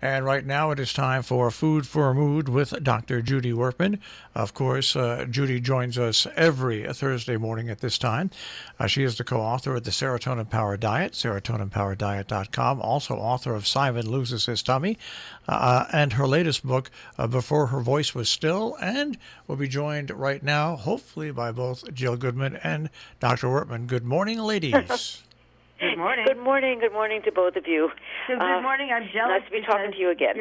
And right now it is time for Food for a Mood with Dr. Judy Wurtman. Of course, Judy joins us every Thursday morning at this time. She is the co-author of the Serotonin Power Diet, serotoninpowerdiet.com, also author of Simon Loses His Tummy, and her latest book, Before Her Voice Was Still, and will be joined right now, hopefully, by both Jill Goodman and Dr. Wurtman. Good morning, ladies. Good morning. Good morning. Good morning to both of you. So good morning. I'm jealous. Nice to be talking to you again.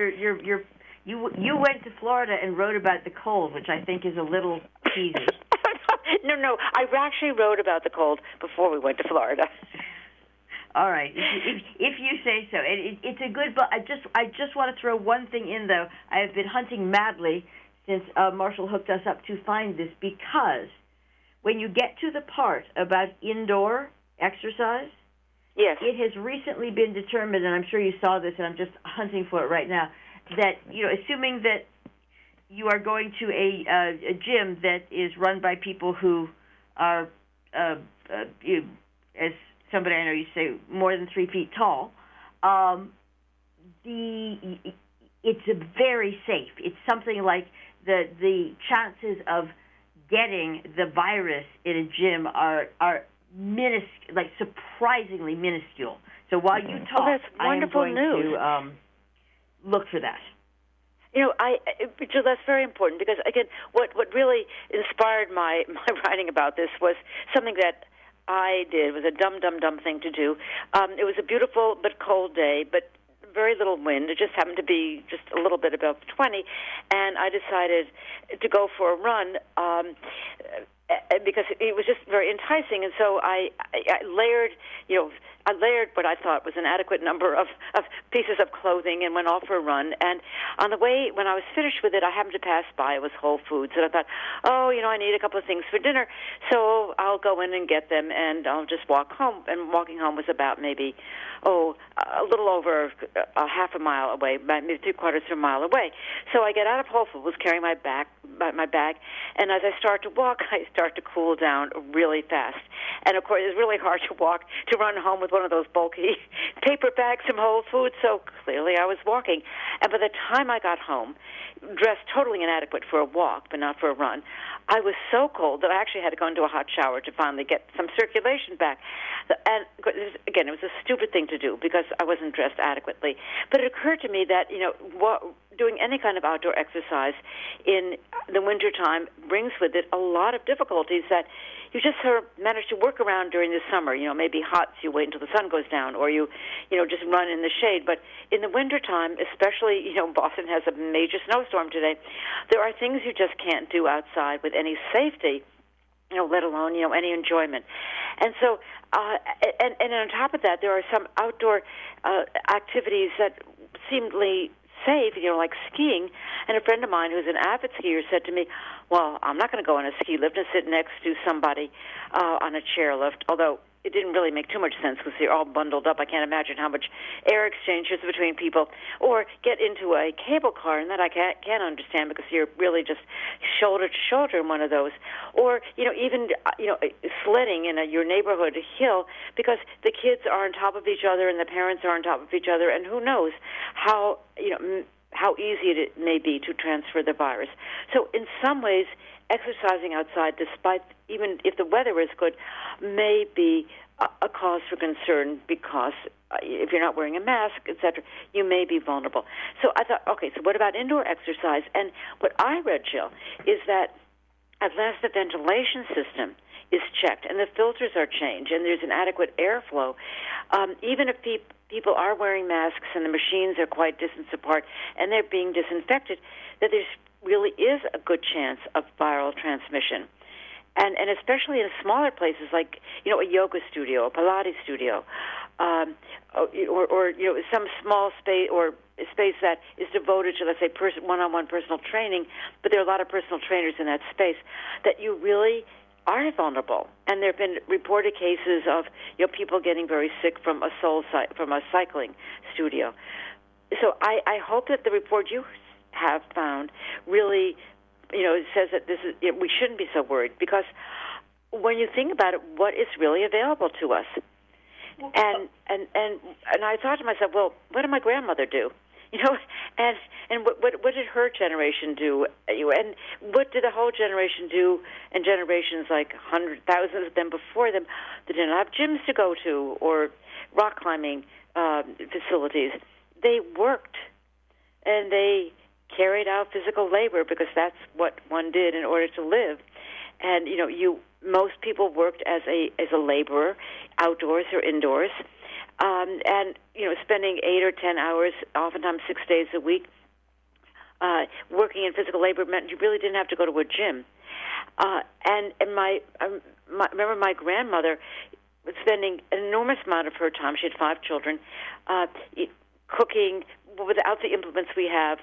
You went to Florida and wrote about the cold, which I think is a little cheesy. No. I actually wrote about the cold before we went to Florida. All right, if you say so. It's a good book. I just want to throw one thing in, though. I have been hunting madly since Marshall hooked us up to find this, because when you get to the part about indoor exercise, yes, it has recently been determined, and I'm sure you saw this, and I'm just hunting for it right now, that, assuming that you are going to a gym that is run by people who are, as somebody I know you say, more than 3 feet tall, it's very safe. It's something like the chances of getting the virus in a gym are surprisingly minuscule. So while you talk, that's wonderful I am going to look for that. Jill, that's very important, because again, what really inspired my writing about this was something that I did. It was a dumb thing to do. It was a beautiful but cold day, but very little wind. It just happened to be just a little bit above 20, and I decided to go for a run because it was just very enticing. And so I layered, I layered what I thought was an adequate number of pieces of clothing and went off for a run. And on the way, when I was finished with it, I happened to pass by. It was Whole Foods, and I thought, I need a couple of things for dinner, so I'll go in and get them, and I'll just walk home. And walking home was about maybe, a little over a half a mile away, maybe 3/4 of a mile away. So I get out of Whole Foods, carrying my bag, and as I start to walk, I start to cool down really fast. And of course, it's really hard to run home with one of those bulky paper bags from Whole Foods, so clearly I was walking. And by the time I got home, dressed totally inadequate for a walk, but not for a run, I was so cold that I actually had to go into a hot shower to finally get some circulation back. And again, it was a stupid thing to do because I wasn't dressed adequately. But it occurred to me that, doing any kind of outdoor exercise in the wintertime brings with it a lot of difficulties that you just sort of manage to work around during the summer. Maybe hot, so you wait until the sun goes down, or you just run in the shade. But in the wintertime, especially, Boston has a major snowstorm today, there are things you just can't do outside with any safety, let alone, any enjoyment. And so, and on top of that, there are some outdoor activities that seemingly safe, like skiing. And a friend of mine who's an avid skier said to me, well, I'm not going to go on a ski lift and sit next to somebody on a chairlift, although it didn't really make too much sense because they're all bundled up. I can't imagine how much air exchange is between people. Or get into a cable car, and that I can't understand because you're really just shoulder to shoulder in one of those. Or, even, sledding in your neighborhood hill because the kids are on top of each other and the parents are on top of each other, and who knows how easy it may be to transfer the virus. So in some ways, exercising outside, despite even if the weather is good, may be a cause for concern because if you're not wearing a mask, etc., you may be vulnerable. So I thought, okay, so what about indoor exercise? And what I read, Jill, is that at last the ventilation system is checked and the filters are changed and there's an adequate airflow. Even if people are wearing masks and the machines are quite distance apart and they're being disinfected, that there really is a good chance of viral transmission. And especially in smaller places like, a yoga studio, a Pilates studio, or some small space or space that is devoted to, let's say, one-on-one personal training, but there are a lot of personal trainers in that space, that you really are vulnerable. And there have been reported cases of people getting very sick from a cycling studio. So I hope that the report you have found really, it says that this is we shouldn't be so worried, because when you think about it, what is really available to us? And I thought to myself, well, what did my grandmother do? And what did her generation do? And what did the whole generation do? And generations like hundreds, thousands of them before them, they didn't have gyms to go to or rock climbing facilities. They worked, and they carried out physical labor because that's what one did in order to live. And most people worked as a laborer, outdoors or indoors. And spending 8 or 10 hours, oftentimes 6 days a week, working in physical labor meant you really didn't have to go to a gym. And remember my grandmother was spending an enormous amount of her time. She had 5 children, cooking without the implements we have,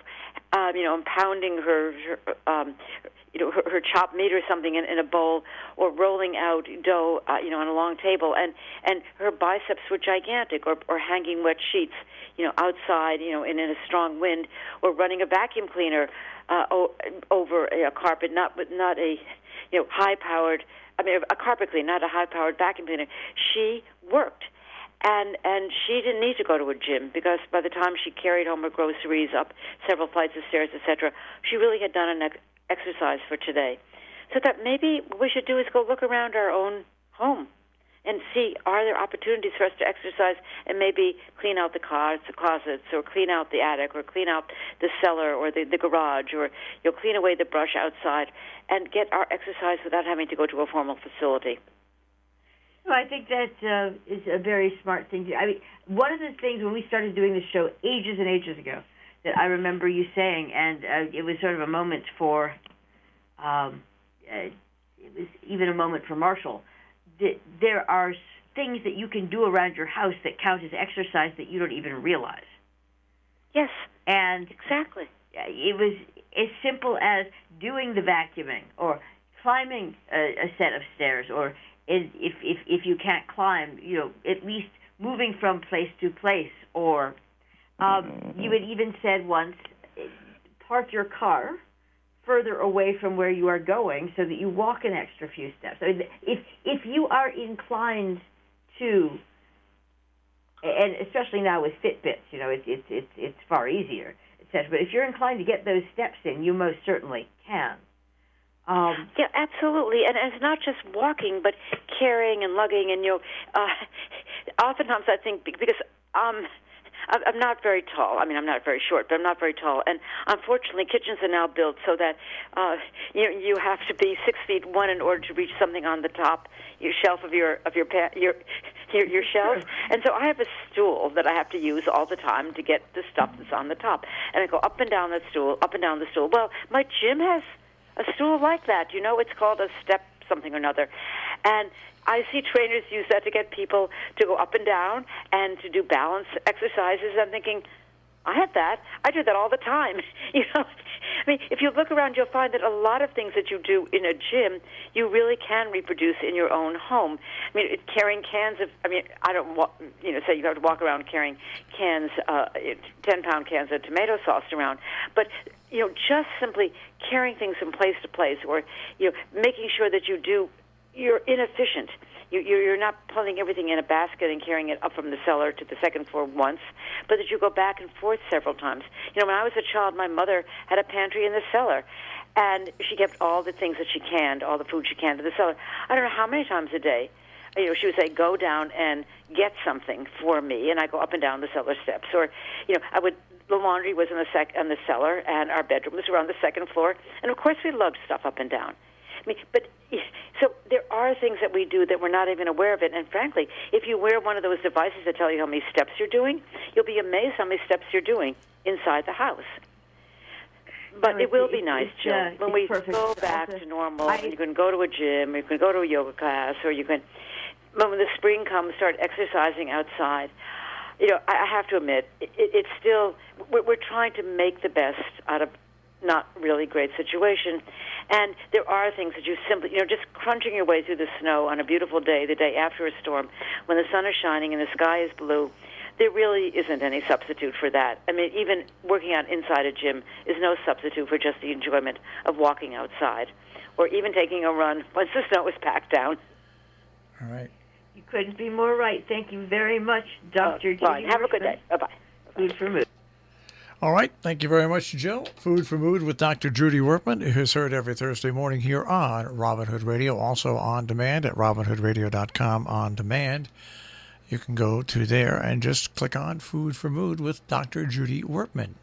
pounding her chopped meat or something in a bowl, or rolling out dough, on a long table, and her biceps were gigantic, or hanging wet sheets, outside, in a strong wind, or running a vacuum cleaner over a carpet, not a high-powered, a carpet cleaner, not a high-powered vacuum cleaner. She worked. And she didn't need to go to a gym, because by the time she carried home her groceries up several flights of stairs, etc., she really had done an exercise for today. So that maybe what we should do is go look around our own home and see, are there opportunities for us to exercise and maybe clean out the closets, or clean out the attic, or clean out the cellar, or the garage, or clean away the brush outside and get our exercise without having to go to a formal facility. Well, I think that is a very smart thing to do. One of the things when we started doing this show ages and ages ago that I remember you saying, and it was sort of a moment for, it was even a moment for Marshall, that there are things that you can do around your house that count as exercise that you don't even realize. Yes, and exactly. It was as simple as doing the vacuuming, or climbing a set of stairs, or if you can't climb, at least moving from place to place. Or you had even said once, park your car further away from where you are going so that you walk an extra few steps. If you are inclined to, and especially now with Fitbits, it's far easier, etc. But if you're inclined to get those steps in, you most certainly can. Yeah, absolutely, and it's not just walking, but carrying and lugging, and oftentimes I think because I'm not very tall. I'm not very short, but I'm not very tall, and unfortunately, kitchens are now built so that you have to be 6'1" in order to reach something on the top shelf of your shelf, and so I have a stool that I have to use all the time to get the stuff that's on the top, and I go up and down the stool, up and down the stool. Well, my gym has a stool like that, it's called a step something or another. And I see trainers use that to get people to go up and down and to do balance exercises. I'm thinking, I have that. I do that all the time. If you look around, you'll find that a lot of things that you do in a gym, you really can reproduce in your own home. Carrying cans of, I don't, say you have to walk around carrying cans, 10-pound cans of tomato sauce around, but just simply carrying things from place to place, or making sure that you're inefficient. You're not pulling everything in a basket and carrying it up from the cellar to the second floor once, but that you go back and forth several times. When I was a child, my mother had a pantry in the cellar, and she kept all the things that she canned, all the food she canned in the cellar. I don't know how many times a day. She would say, go down and get something for me, and I go up and down the cellar steps. Or, the laundry was in the cellar, and our bedrooms were on the second floor, and of course we lugged stuff up and down. So there are things that we do that we're not even aware of it. And frankly, if you wear one of those devices that tell you how many steps you're doing, you'll be amazed how many steps you're doing inside the house. But it will be nice, Jill, when we go back to normal. You can go to a gym, you can go to a yoga class, or you can, when the spring comes, start exercising outside. I have to admit, it's still, we're trying to make the best out of not really great situation. And there are things that you simply, just crunching your way through the snow on a beautiful day, the day after a storm, when the sun is shining and the sky is blue, there really isn't any substitute for that. Even working out inside a gym is no substitute for just the enjoyment of walking outside, or even taking a run once the snow is packed down. All right. You couldn't be more right. Thank you very much, Dr. Judy. Have a good day. Bye-bye. Food for Mood. All right. Thank you very much, Jill. Food for Mood with Dr. Judy Wurtman is heard every Thursday morning here on Robin Hood Radio, also on demand at robinhoodradio.com on demand. You can go to there and just click on Food for Mood with Dr. Judy Wurtman.